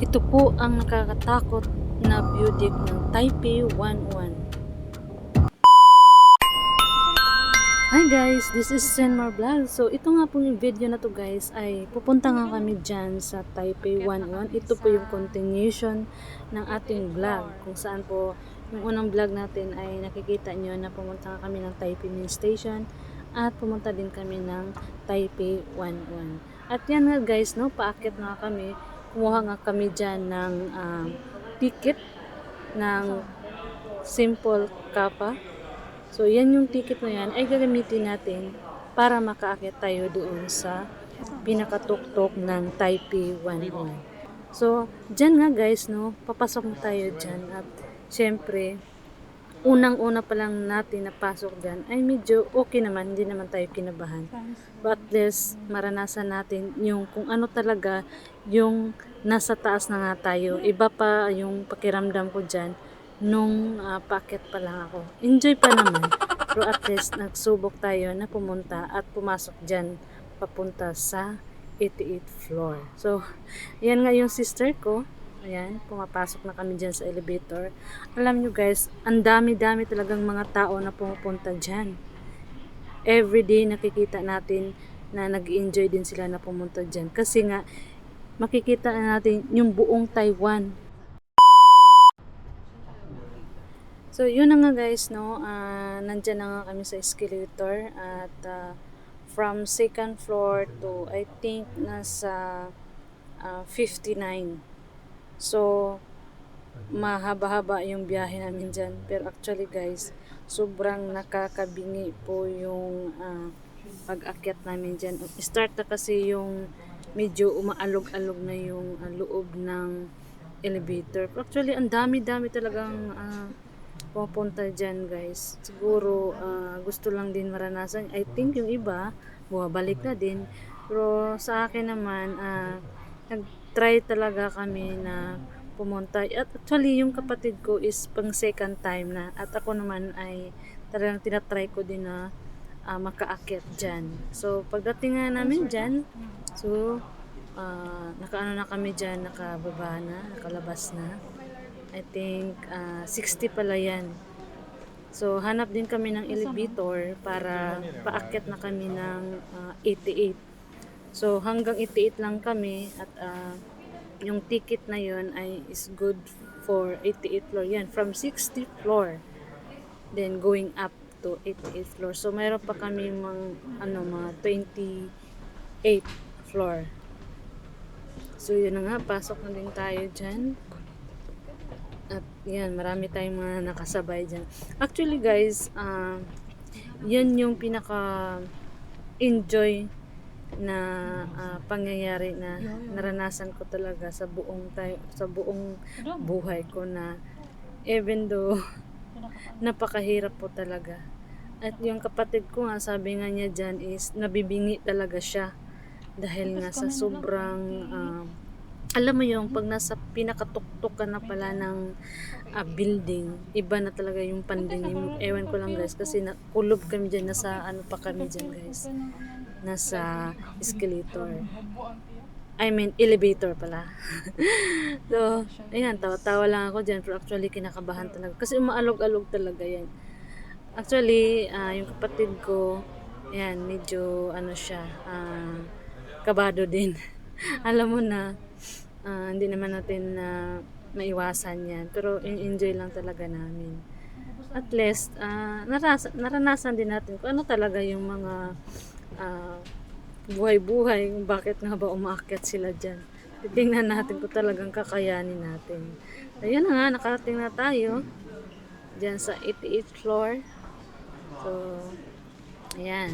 Ito po ang nakakatakot na view deck ng Taipei 11. Hi guys, this is Senmar Vlog. So ito nga po yung video na to guys ay pupunta nga kami dyan sa Taipei 11. Ito po yung continuation ng ating vlog kung saan po yung unang vlog natin ay nakikita nyo na pumunta nga kami ng Taipei Main Station at pumunta din kami ng Taipei 11. At yan nga guys, no, paakyat nga kami. Kumuha nga kami dyan ng ticket ng Simple Kappa. So, yan yung ticket na yan ay gagamitin natin para makaakyat tayo doon sa pinakatuktok ng Taipei 11. So, dyan nga guys, no, papasok na tayo dyan at syempre, unang-una pa lang natin napasok dyan ay medyo okay naman, hindi naman tayo kinabahan. But at least, maranasan natin yung kung ano talaga yung nasa taas na nga tayo. Iba pa yung pakiramdam ko dyan nung paakyat pa lang ako. Enjoy pa naman. Pero at least, nagsubok tayo na pumunta at pumasok dyan papunta sa 88th floor. So, yan nga yung sister ko. Ayan, pumapasok na kami dyan sa elevator. Alam nyo guys, ang dami-dami talagang mga tao na pumupunta dyan. Everyday nakikita natin na nag-enjoy din sila na pumunta dyan. Kasi nga, makikita na natin yung buong Taiwan. So, yun na nga guys, no, nandyan na nga kami sa escalator at from second floor to I think nasa 59. So, mahaba-haba yung biyahe namin dyan. Pero actually guys, sobrang nakakabingi po yung pag-akyat namin dyan. Start na kasi yung medyo umaalog-alog na yung loob ng elevator. Pero actually, ang dami-dami talagang pupunta dyan guys. Siguro gusto lang din maranasan. I think yung iba bumabalik na din, pero sa akin naman nag-try talaga kami na pumunta. At actually yung kapatid ko is pang second time na, at ako naman ay talagang tinatry ko din na makaakyat dyan. So pagdating nga namin dyan, so nakaano na kami dyan, nakababa na, nakalabas na. I think 60 pala yan. So hanap din kami ng elevator para paakyat na kami ng 88. So hanggang 88 lang kami at yung ticket na yon ay is good for 88 floor yan. From 60 floor then going up to 88 floor. So mayroon pa kami mga 28 floor. So yun na nga, pasok na din tayo dyan. At yan, marami tayong mga nakasabay dyan. Actually guys, yan yung pinaka-enjoy na pangyayari na naranasan ko talaga sa buong buhay ko, na even though napakahirap po talaga. At yung kapatid ko nga, sabi nga niya dyan is nabibingi talaga siya dahil nga sa sobrang alam mo yung pag nasa pinakatuktok ka na pala ng building, iba na talaga yung pandinig. Ewan ko lang guys, kasi kulob kami dyan, nasa ano pa kami dyan guys, nasa escalator, I mean elevator pala. So ayan, tawa-tawa lang ako dyan, pero actually kinakabahan talaga kasi umaalog-alog talaga yan. Actually yung kapatid ko, ayan, medyo ano siya, kabado din. Alam mo na, hindi naman natin maiwasan yan, pero enjoy lang talaga namin. At least naranasan din natin kung ano talaga yung mga buhay-buhay, bakit nga ba umaakyat sila dyan. Titingnan natin kung talagang kakayanin natin. Ayun na nga, nakarating na tayo dyan sa 88th floor. So ayan.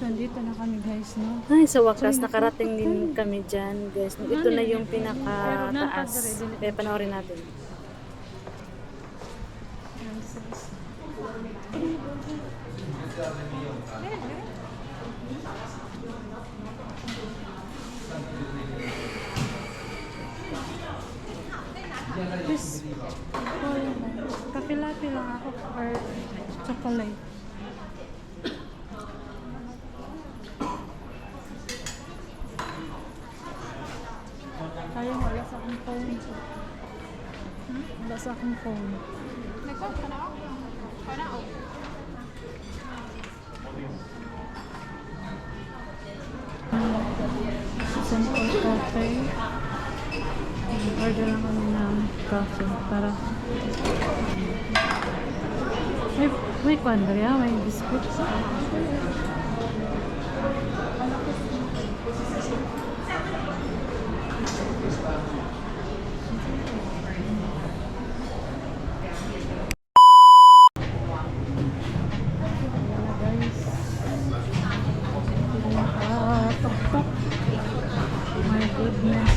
Nandito na kami guys, no? Ay, sa wakas, nakarating din kami dyan, guys. Ito na yung pinaka-taas. Kaya panoorin natin. Please, kape-latte lang ako or chocolate. Kaya wala sa akong phone. phone. Wala sa akong phone. Simple cafe. Order lang kami ng coffee para may kwando ya, may biscuits. Guys, tok tok. My goodness.